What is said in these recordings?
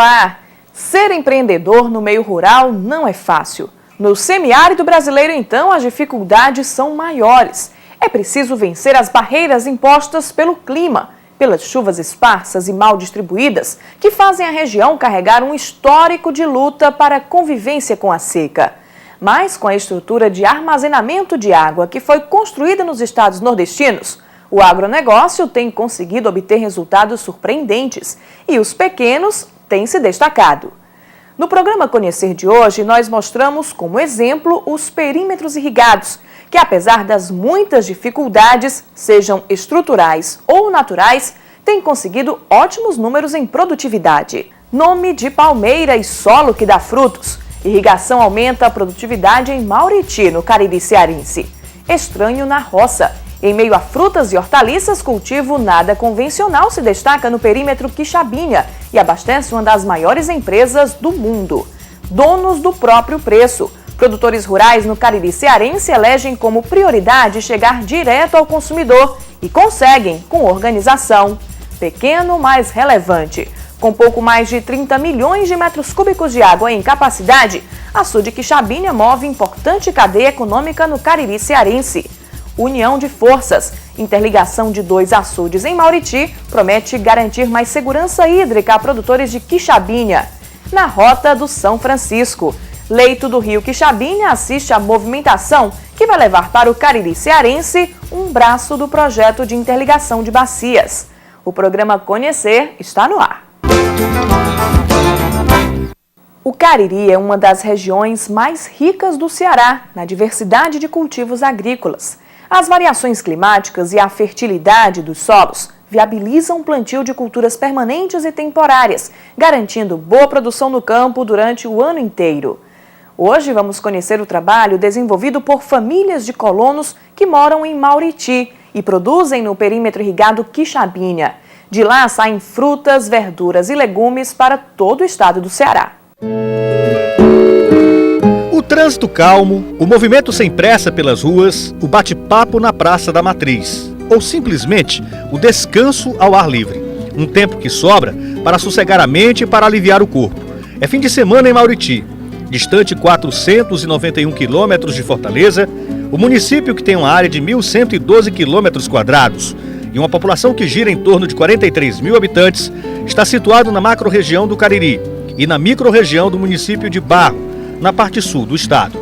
Olá! Ser empreendedor no meio rural não é fácil. No semiárido brasileiro, então, as dificuldades são maiores. É preciso vencer as barreiras impostas pelo clima, pelas chuvas esparsas e mal distribuídas, que fazem a região carregar um histórico de luta para a convivência com a seca. Mas com a estrutura de armazenamento de água que foi construída nos estados nordestinos, o agronegócio tem conseguido obter resultados surpreendentes e os pequenos têm se destacado. No programa Conhecer de hoje, nós mostramos como exemplo os perímetros irrigados, que apesar das muitas dificuldades, sejam estruturais ou naturais, têm conseguido ótimos números em produtividade. Nome de palmeira e solo que dá frutos. Irrigação aumenta a produtividade em Mauriti, no Cariri cearense. Estranho na roça. Em meio a frutas e hortaliças, cultivo nada convencional se destaca no perímetro Quixabinha e abastece uma das maiores empresas do mundo. Donos do próprio preço. Produtores rurais no Cariri cearense elegem como prioridade chegar direto ao consumidor e conseguem com organização. Pequeno, mas relevante. Com pouco mais de 30 milhões de metros cúbicos de água em capacidade, a Açude Quixabinha move importante cadeia econômica no Cariri cearense. União de forças, interligação de 2 açudes em Mauriti, promete garantir mais segurança hídrica a produtores de Quixabinha. Na rota do São Francisco, leito do rio Quixabinha assiste à movimentação que vai levar para o Cariri cearense um braço do projeto de interligação de bacias. O programa Conhecer está no ar. O Cariri é uma das regiões mais ricas do Ceará na diversidade de cultivos agrícolas. As variações climáticas e a fertilidade dos solos viabilizam o plantio de culturas permanentes e temporárias, garantindo boa produção no campo durante o ano inteiro. Hoje vamos conhecer o trabalho desenvolvido por famílias de colonos que moram em Mauriti e produzem no perímetro irrigado Quixabinha. De lá saem frutas, verduras e legumes para todo o estado do Ceará. O trânsito calmo, o movimento sem pressa pelas ruas, o bate-papo na Praça da Matriz, ou simplesmente o descanso ao ar livre. Um tempo que sobra para sossegar a mente e para aliviar o corpo. É fim de semana em Mauriti, distante 491 quilômetros de Fortaleza, o município que tem uma área de 1.112 quilômetros quadrados e uma população que gira em torno de 43 mil habitantes, está situado na macro-região do Cariri e na micro-região do município de Barro, na parte sul do estado.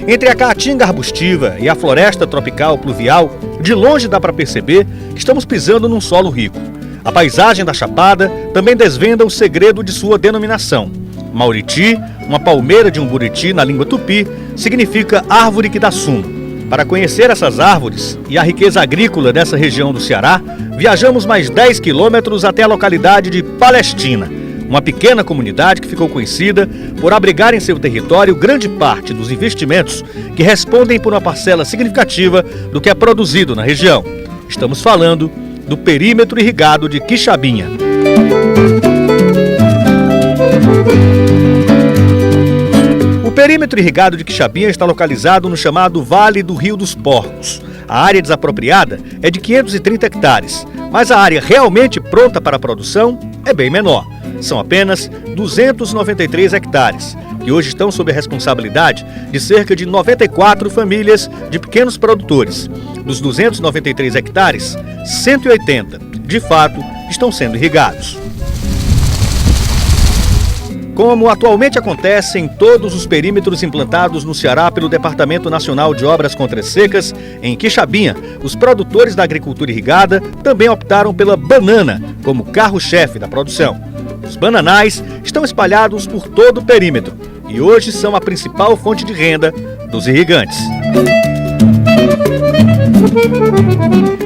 Entre a caatinga arbustiva e a floresta tropical pluvial, de longe dá para perceber que estamos pisando num solo rico. A paisagem da Chapada também desvenda o segredo de sua denominação. Mauriti, uma palmeira de um buriti na língua tupi, significa árvore que dá sumo. Para conhecer essas árvores e a riqueza agrícola dessa região do Ceará, viajamos mais 10 quilômetros até a localidade de Palestina, uma pequena comunidade que ficou conhecida por abrigar em seu território grande parte dos investimentos que respondem por uma parcela significativa do que é produzido na região. Estamos falando do perímetro irrigado de Quixabinha. O perímetro irrigado de Quixabinha está localizado no chamado Vale do Rio dos Porcos. A área desapropriada é de 530 hectares, mas a área realmente pronta para a produção é bem menor. São apenas 293 hectares, que hoje estão sob a responsabilidade de cerca de 94 famílias de pequenos produtores. Dos 293 hectares, 180, de fato, estão sendo irrigados. Como atualmente acontece em todos os perímetros implantados no Ceará pelo Departamento Nacional de Obras contra as Secas, em Quixabinha, os produtores da agricultura irrigada também optaram pela banana como carro-chefe da produção. Os bananais estão espalhados por todo o perímetro e hoje são a principal fonte de renda dos irrigantes.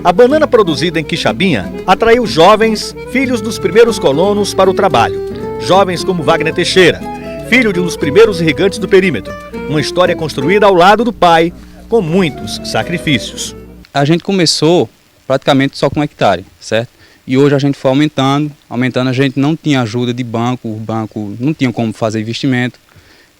A banana produzida em Quixabinha atraiu jovens, filhos dos primeiros colonos, para o trabalho. Jovens como Wagner Teixeira, filho de um dos primeiros irrigantes do perímetro. Uma história construída ao lado do pai, com muitos sacrifícios. A gente começou praticamente só com 1 hectare, certo? E hoje a gente foi aumentando, a gente não tinha ajuda de banco, o banco não tinha como fazer investimento.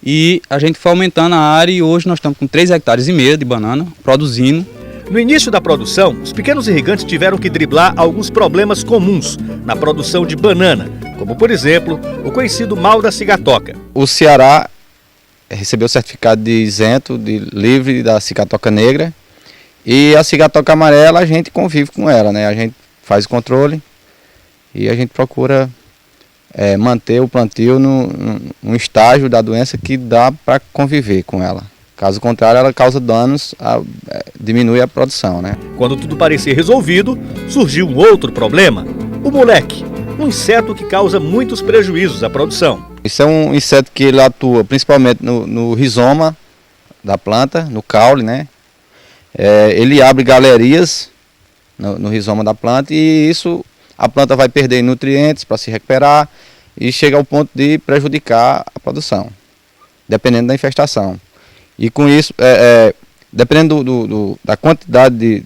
E a gente foi aumentando a área e hoje nós estamos com 3,5 hectares de banana, produzindo. No início da produção, os pequenos irrigantes tiveram que driblar alguns problemas comuns na produção de banana, como por exemplo o conhecido mal da cigatoca. O Ceará recebeu o certificado de isento, de livre da cigatoca negra, e a cigatoca amarela a gente convive com ela, né? A gente faz o controle e a gente procura manter o plantio num estágio da doença que dá para conviver com ela. Caso contrário, ela causa danos, diminui a produção, né? Quando tudo parecia resolvido, surgiu um outro problema: o moleque, um inseto que causa muitos prejuízos à produção. Isso é um inseto que ele atua principalmente no rizoma da planta, no caule, né? Ele abre galerias no rizoma da planta e isso a planta vai perder nutrientes para se recuperar e chega ao ponto de prejudicar a produção, dependendo da infestação. E com isso, dependendo da quantidade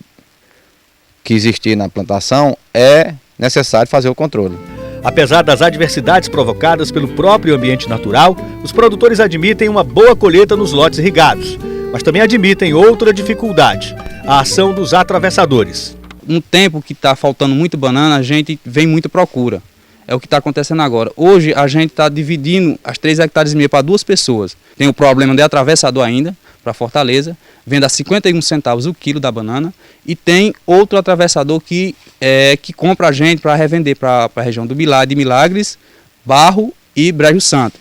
que existir na plantação, é necessário fazer o controle. Apesar das adversidades provocadas pelo próprio ambiente natural, os produtores admitem uma boa colheita nos lotes irrigados, mas também admitem outra dificuldade: a ação dos atravessadores. Um tempo que está faltando muito banana, a gente vem muita procura. É o que está acontecendo agora. Hoje a gente está dividindo as 3,5 hectares para 2 pessoas. Tem o problema de atravessador ainda, para Fortaleza, vende a 51 centavos o quilo da banana. E tem outro atravessador que compra a gente para revender para a região de Milagres, Barro e Brejo Santo.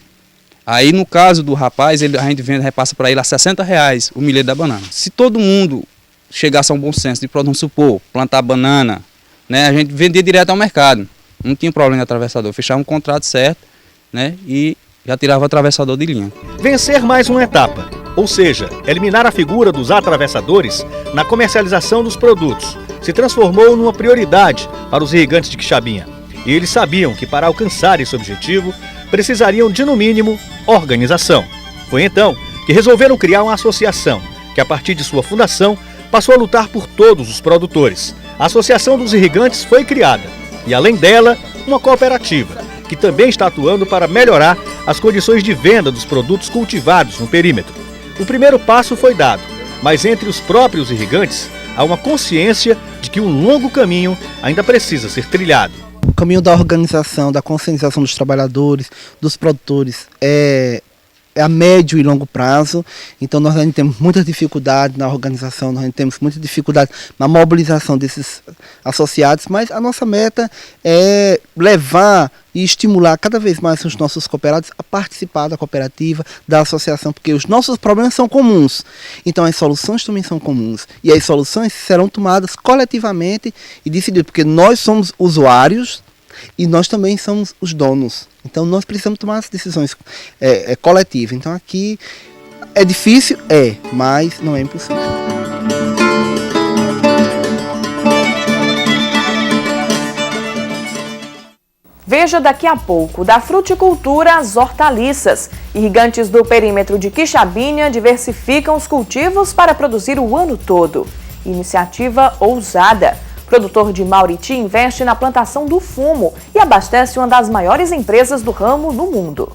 Aí no caso do rapaz, a gente repassa para ele a R$60 o milheiro da banana. Se todo mundo chegasse a um bom senso de, vamos supor, plantar banana, né, a gente vendia direto ao mercado. Não tinha problema de atravessador, fechava um contrato certo, né, e já tirava o atravessador de linha. Vencer mais uma etapa, ou seja, eliminar a figura dos atravessadores na comercialização dos produtos, se transformou numa prioridade para os irrigantes de Quixabinha. E eles sabiam que para alcançar esse objetivo, precisariam de, no mínimo, organização. Foi então que resolveram criar uma associação, que a partir de sua fundação, passou a lutar por todos os produtores. A Associação dos Irrigantes foi criada e, além dela, uma cooperativa, que também está atuando para melhorar as condições de venda dos produtos cultivados no perímetro. O primeiro passo foi dado, mas entre os próprios irrigantes há uma consciência de que um longo caminho ainda precisa ser trilhado. O caminho da organização, da conscientização dos trabalhadores, dos produtores, é a médio e longo prazo. Então nós ainda temos muita dificuldade na organização, nós ainda temos muita dificuldade na mobilização desses associados, mas a nossa meta é levar e estimular cada vez mais os nossos cooperados a participar da cooperativa, da associação, porque os nossos problemas são comuns, então as soluções também são comuns, e as soluções serão tomadas coletivamente e decididas, porque nós somos usuários e nós também somos os donos. Então nós precisamos tomar as decisões coletivas. Então aqui é difícil, mas não é impossível. Veja daqui a pouco, da fruticultura às hortaliças. Irrigantes do perímetro de Quixabinha diversificam os cultivos para produzir o ano todo. Iniciativa ousada. Produtor de Mauriti investe na plantação do fumo e abastece uma das maiores empresas do ramo no mundo.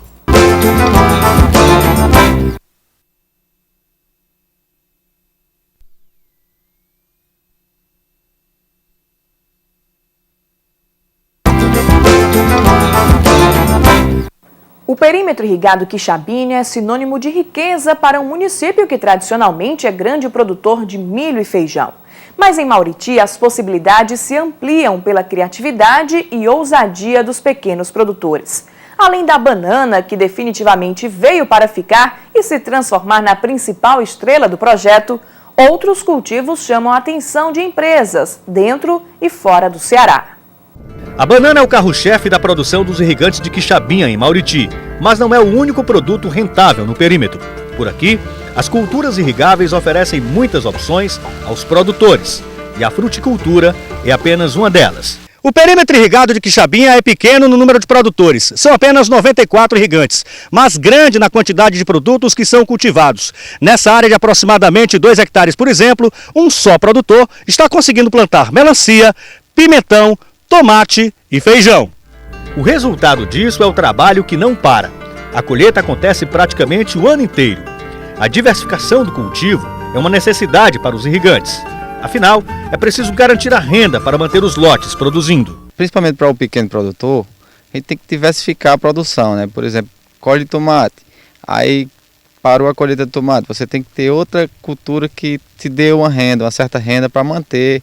O perímetro irrigado Quixabinha é sinônimo de riqueza para um município que tradicionalmente é grande produtor de milho e feijão. Mas em Mauriti, as possibilidades se ampliam pela criatividade e ousadia dos pequenos produtores. Além da banana, que definitivamente veio para ficar e se transformar na principal estrela do projeto, outros cultivos chamam a atenção de empresas, dentro e fora do Ceará. A banana é o carro-chefe da produção dos irrigantes de Quixabinha, em Mauriti, mas não é o único produto rentável no perímetro. Por aqui, as culturas irrigáveis oferecem muitas opções aos produtores, e a fruticultura é apenas uma delas. O perímetro irrigado de Quixabinha é pequeno no número de produtores, são apenas 94 irrigantes, mas grande na quantidade de produtos que são cultivados. Nessa área de aproximadamente 2 hectares, por exemplo, um só produtor está conseguindo plantar melancia, pimentão, tomate e feijão. O resultado disso é o trabalho que não para. A colheita acontece praticamente o ano inteiro. A diversificação do cultivo é uma necessidade para os irrigantes. Afinal, é preciso garantir a renda para manter os lotes produzindo. Principalmente para o pequeno produtor, a gente tem que diversificar a produção, né? Por exemplo, colhe tomate, aí parou a colheita de tomate, você tem que ter outra cultura que te dê uma renda, uma certa renda para manter,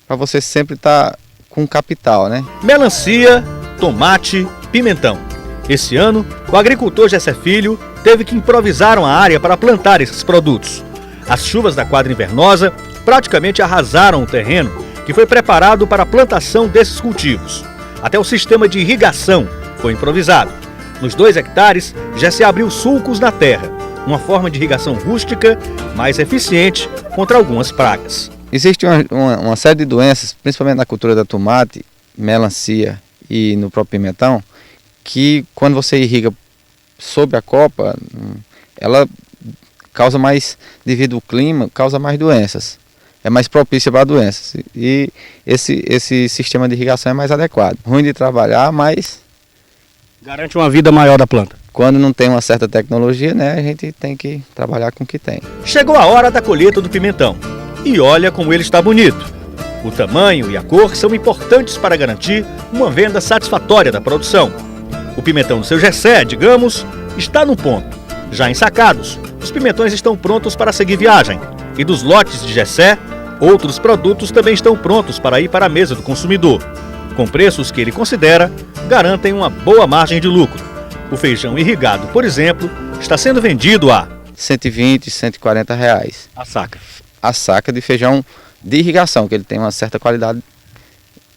para você sempre estar com capital, né? Melancia, tomate, pimentão. Esse ano, o agricultor Gessé Filho teve que improvisar uma área para plantar esses produtos. As chuvas da quadra invernosa praticamente arrasaram o terreno que foi preparado para a plantação desses cultivos. Até o sistema de irrigação foi improvisado. Nos 2 hectares, Gessé abriu sulcos na terra, uma forma de irrigação rústica mais eficiente contra algumas pragas. Existe uma série de doenças, principalmente na cultura da tomate, melancia e no próprio pimentão, que quando você irriga sob a copa, ela causa mais, devido ao clima, causa mais doenças. É mais propícia para doenças. E esse sistema de irrigação é mais adequado. Ruim de trabalhar, mas Garante uma vida maior da planta. quando não tem uma certa tecnologia, né, a gente tem que trabalhar com o que tem. Chegou a hora da colheita do pimentão. E olha como ele está bonito. O tamanho e a cor são importantes para garantir uma venda satisfatória da produção. O pimentão do seu Gessé, digamos, está no ponto. Já ensacados, os pimentões estão prontos para seguir viagem. E dos lotes de Gessé, outros produtos também estão prontos para ir para a mesa do consumidor. Com preços que ele considera, garantem uma boa margem de lucro. O feijão irrigado, por exemplo, está sendo vendido a 120, 140 reais. a saca. A saca de feijão de irrigação, que ele tem uma certa qualidade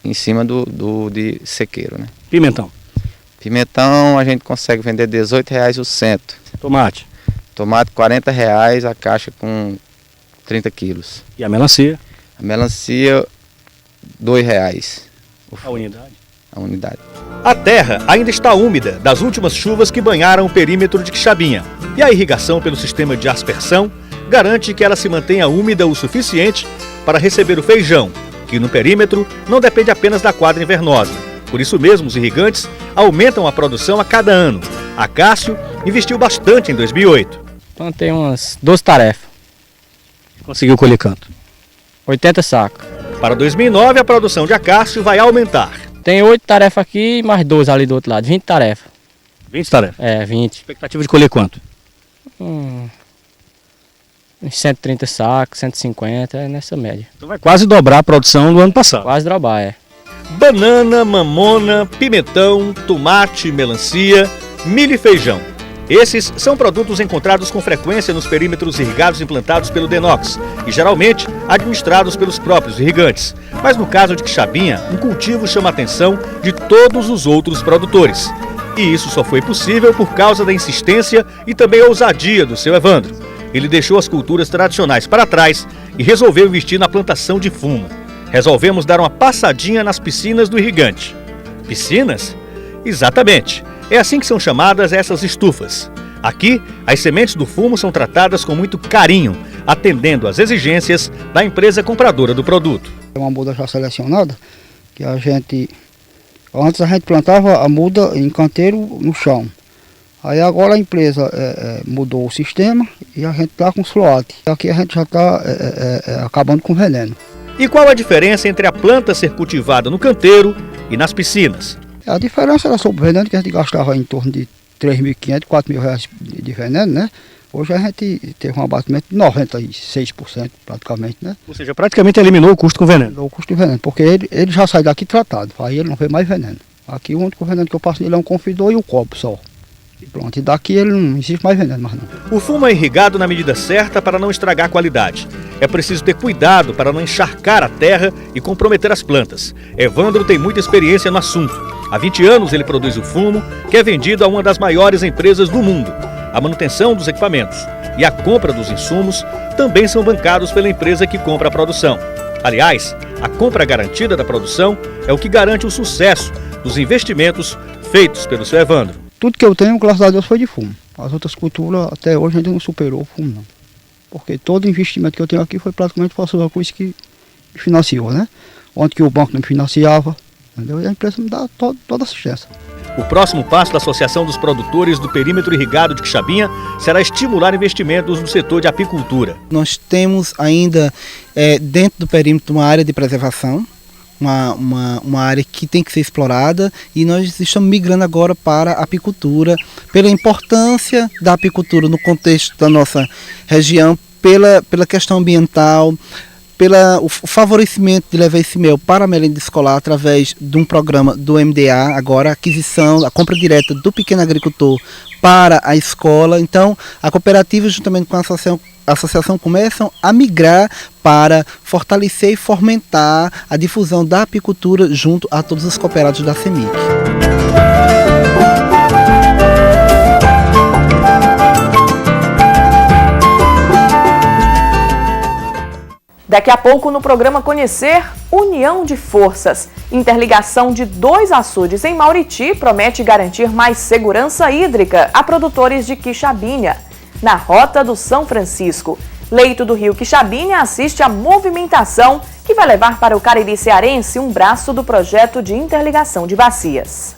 em cima de sequeiro, né? Pimentão. Pimentão a gente consegue vender R$18 o cento. Tomate. Tomate R$40 a caixa com 30 quilos. E a melancia. A melancia R$2 A unidade. a unidade. A terra ainda está úmida das últimas chuvas que banharam o perímetro de Quixabinha. E a irrigação pelo sistema de aspersão garante que ela se mantenha úmida o suficiente para receber o feijão, que no perímetro não depende apenas da quadra invernosa. Por isso mesmo, os irrigantes aumentam a produção a cada ano. A Cássio investiu bastante em 2008. Plantei umas 12 tarefas, Conseguiu colher quanto? 80 sacos. Para 2009, a produção de Acácio vai aumentar. Tem 8 tarefas aqui e mais 12 ali do outro lado, 20 tarefas. 20 tarefas. É, 20. Expectativa de colher quanto? Uns 130 sacos, 150, é nessa média. Então vai quase dobrar a produção do ano passado. Quase drobar, é. Banana, mamona, pimentão, tomate, melancia, milho e feijão. Esses são produtos encontrados com frequência nos perímetros irrigados implantados pelo Denox e geralmente administrados pelos próprios irrigantes. Mas no caso de Quixabinha, um cultivo chama a atenção de todos os outros produtores. E isso só foi possível por causa da insistência e também ousadia do seu Evandro. Ele deixou as culturas tradicionais para trás e resolveu investir na plantação de fuma. Resolvemos dar uma passadinha nas piscinas do irrigante. Piscinas? Exatamente. É assim que são chamadas essas estufas. Aqui, as sementes do fumo são tratadas com muito carinho, atendendo às exigências da empresa compradora do produto. É uma muda já selecionada, que antes a gente plantava a muda em canteiro no chão. Aí agora a empresa mudou o sistema e a gente está com os floates. Aqui a gente já está acabando com veneno. E qual a diferença entre a planta ser cultivada no canteiro e nas piscinas? A diferença era sobre o veneno, que a gente gastava em torno de R$3.500, R$4.000 de veneno, né? Hoje a gente teve um abatimento de 96% praticamente, né? Ou seja, praticamente eliminou o custo com veneno. O custo do veneno, porque ele já sai daqui tratado, aí ele não vê mais veneno. Aqui o único veneno que eu passo nele é um confidor e o copo só. E pronto, e daqui ele não existe mais veneno mais não. O fumo é irrigado na medida certa para não estragar a qualidade. É preciso ter cuidado para não encharcar a terra e comprometer as plantas. Evandro tem muita experiência no assunto. Há 20 anos ele produz o fumo, que é vendido a uma das maiores empresas do mundo. A manutenção dos equipamentos e a compra dos insumos também são bancados pela empresa que compra a produção. Aliás, a compra garantida da produção é o que garante o sucesso dos investimentos feitos pelo seu Evandro. Tudo que eu tenho, graças a Deus, foi de fumo. As outras culturas, até hoje, ainda não superou o fumo, não. Porque todo investimento que eu tenho aqui foi praticamente para a coisa que me financiou, né? Onde que o banco não me financiava, entendeu? E a empresa me dá toda assistência. O próximo passo da Associação dos Produtores do Perímetro Irrigado de Quixabinha será estimular investimentos no setor de apicultura. Nós temos ainda dentro do perímetro uma área de preservação, uma área que tem que ser explorada, e nós estamos migrando agora para a apicultura, pela importância da apicultura no contexto da nossa região, pela questão ambiental, pelo favorecimento de levar esse mel para a merenda escolar através de um programa do MDA, agora a compra direta do pequeno agricultor para a escola. Então, a cooperativa, juntamente com a associação, começam a migrar para fortalecer e fomentar a difusão da apicultura junto a todos os cooperados da CEMIC. Daqui a pouco no programa Conhecer, união de forças. Interligação de 2 açudes em Mauriti promete garantir mais segurança hídrica a produtores de Quixabinha. Na rota do São Francisco, leito do rio Quixabinha assiste à movimentação que vai levar para o Cariri cearense um braço do projeto de interligação de bacias.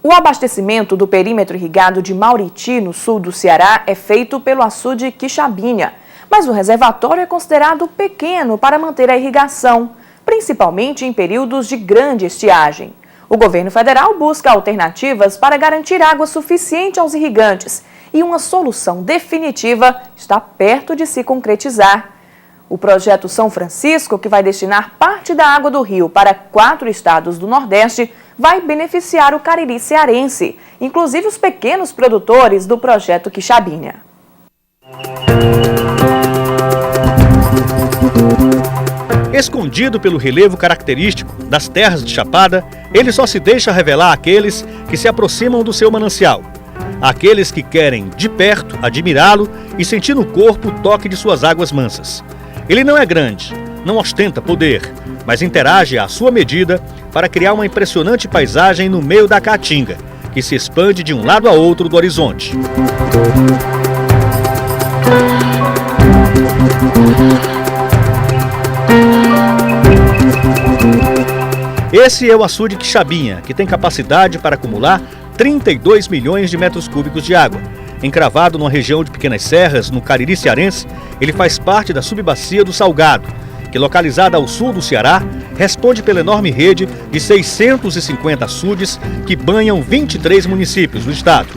O abastecimento do perímetro irrigado de Mauriti, no sul do Ceará, é feito pelo açude Quixabinha, mas o reservatório é considerado pequeno para manter a irrigação, principalmente em períodos de grande estiagem. O governo federal busca alternativas para garantir água suficiente aos irrigantes e uma solução definitiva está perto de se concretizar. O projeto São Francisco, que vai destinar parte da água do rio para 4 estados do Nordeste, vai beneficiar o Cariri cearense, inclusive os pequenos produtores do projeto Quixabinha. Escondido pelo relevo característico das terras de Chapada, ele só se deixa revelar àqueles que se aproximam do seu manancial. Aqueles que querem, de perto, admirá-lo e sentir no corpo o toque de suas águas mansas. Ele não é grande, não ostenta poder, mas interage à sua medida para criar uma impressionante paisagem no meio da Caatinga, que se expande de um lado a outro do horizonte. Esse é o açude Quixabinha, que tem capacidade para acumular 32 milhões de metros cúbicos de água. Encravado numa região de pequenas serras, no Cariri cearense, ele faz parte da subbacia do Salgado, que, localizada ao sul do Ceará, responde pela enorme rede de 650 açudes que banham 23 municípios do estado.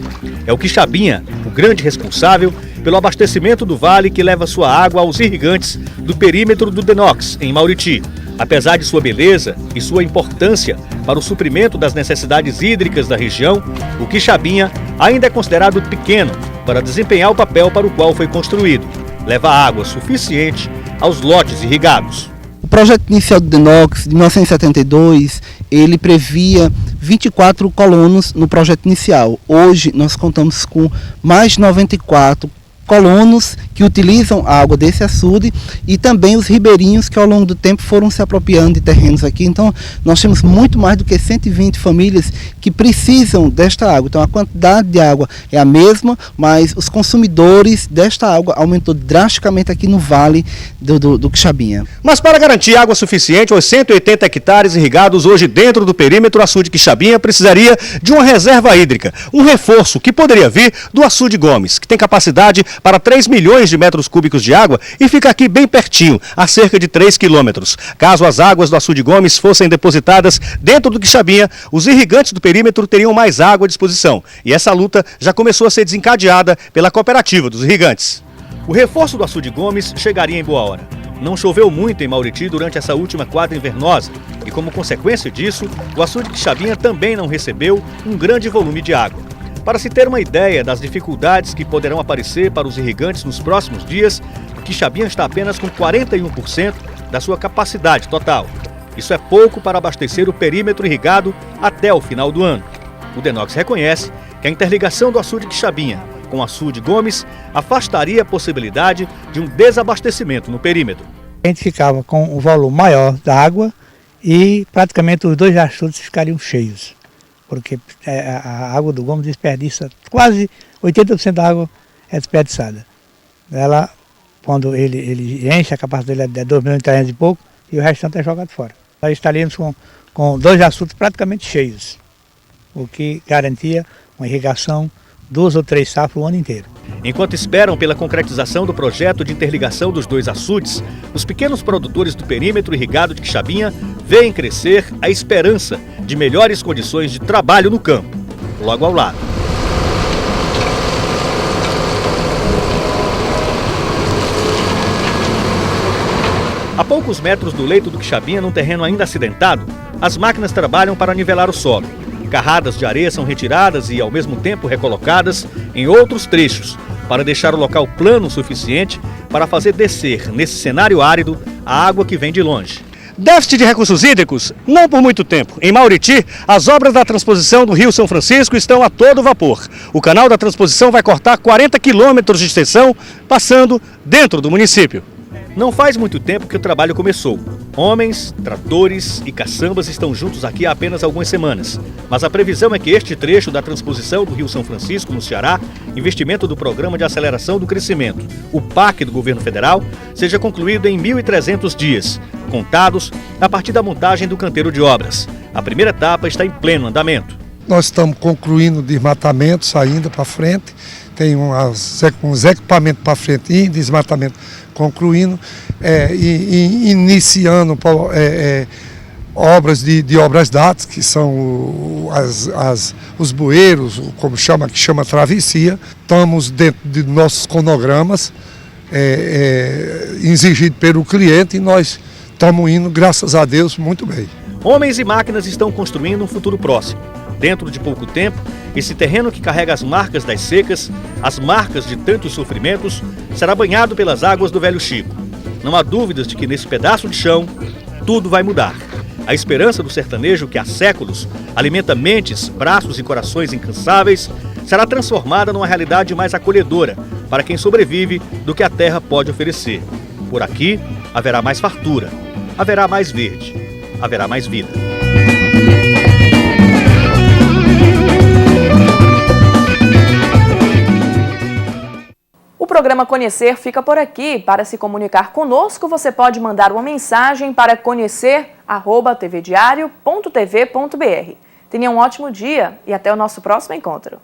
É o Quixabinha, o grande responsável pelo abastecimento do vale que leva sua água aos irrigantes do perímetro do Denox, em Mauriti. Apesar de sua beleza e sua importância para o suprimento das necessidades hídricas da região, o Quixabinha ainda é considerado pequeno para desempenhar o papel para o qual foi construído: levar água suficiente aos lotes irrigados. O projeto inicial do Denox, de 1972, ele previa 24 colonos no projeto inicial. Hoje nós contamos com mais de 94 colonos que utilizam a água desse açude e também os ribeirinhos que ao longo do tempo foram se apropriando de terrenos aqui. Então nós temos muito mais do que 120 famílias que precisam desta água. Então a quantidade de água é a mesma, mas os consumidores desta água aumentou drasticamente aqui no vale do Quixabinha. Mas para garantir água suficiente aos 180 hectares irrigados hoje dentro do perímetro, o açude Quixabinha precisaria de uma reserva hídrica, um reforço que poderia vir do açude Gomes, que tem capacidade para 3 milhões de metros cúbicos de água e fica aqui bem pertinho, a cerca de 3 quilômetros. Caso as águas do açude Gomes fossem depositadas dentro do Quixabinha, os irrigantes do perímetro teriam mais água à disposição. E essa luta já começou a ser desencadeada pela cooperativa dos irrigantes. O reforço do açude Gomes chegaria em boa hora. Não choveu muito em Mauriti durante essa última quadra invernosa e, como consequência disso, o açude Quixabinha também não recebeu um grande volume de água. Para se ter uma ideia das dificuldades que poderão aparecer para os irrigantes nos próximos dias, o Quixabinha está apenas com 41% da sua capacidade total. Isso é pouco para abastecer o perímetro irrigado até o final do ano. O Denox reconhece que a interligação do açude Quixabinha com o açude Gomes afastaria a possibilidade de um desabastecimento no perímetro. A gente ficava com um volume maior da água e praticamente os 2 açudes ficariam cheios, porque a água do Gomes desperdiça, quase 80% da água é desperdiçada. Ela, quando ele enche, a capacidade dele é 2 milhões de 300 e pouco, e o restante é jogado fora. Nós estaríamos com 2 açudes praticamente cheios. o que garantia uma irrigação 2 ou 3 safras o ano inteiro. Enquanto esperam pela concretização do projeto de interligação dos 2 açudes, os pequenos produtores do perímetro irrigado de Quixabinha veem crescer a esperança de melhores condições de trabalho no campo, logo ao lado. A poucos metros do leito do Quixabinha, num terreno ainda acidentado, as máquinas trabalham para nivelar o solo. Carradas de areia são retiradas e, ao mesmo tempo, recolocadas em outros trechos, para deixar o local plano o suficiente para fazer descer, nesse cenário árido, a água que vem de longe. Déficit de recursos hídricos? Não por muito tempo. Em Mauriti, as obras da transposição do Rio São Francisco estão a todo vapor. O canal da transposição vai cortar 40 quilômetros de extensão, passando dentro do município. Não faz muito tempo que o trabalho começou. Homens, tratores e caçambas estão juntos aqui há apenas algumas semanas. Mas a previsão é que este trecho da transposição do Rio São Francisco, no Ceará, investimento do Programa de Aceleração do Crescimento, o PAC do Governo Federal, seja concluído em 1.300 dias, contados a partir da montagem do canteiro de obras. A primeira etapa está em pleno andamento. Nós estamos concluindo desmatamentos ainda para frente, tem uns equipamentos para frente e desmatamento concluindo, e iniciando obras de obras datas, que são os bueiros, como que chama travessia. Estamos dentro de nossos cronogramas exigido pelo cliente, e nós estamos indo, graças a Deus, muito bem. Homens e máquinas estão construindo um futuro próximo. Dentro de pouco tempo, esse terreno que carrega as marcas das secas, as marcas de tantos sofrimentos, será banhado pelas águas do Velho Chico. Não há dúvidas de que nesse pedaço de chão, tudo vai mudar. A esperança do sertanejo, que há séculos alimenta mentes, braços e corações incansáveis, será transformada numa realidade mais acolhedora para quem sobrevive do que a terra pode oferecer. Por aqui, haverá mais fartura, haverá mais verde, haverá mais vida. O programa Conhecer fica por aqui. Para se comunicar conosco, você pode mandar uma mensagem para conhecer@tvdiario.tv.br. Tenha um ótimo dia e até o nosso próximo encontro.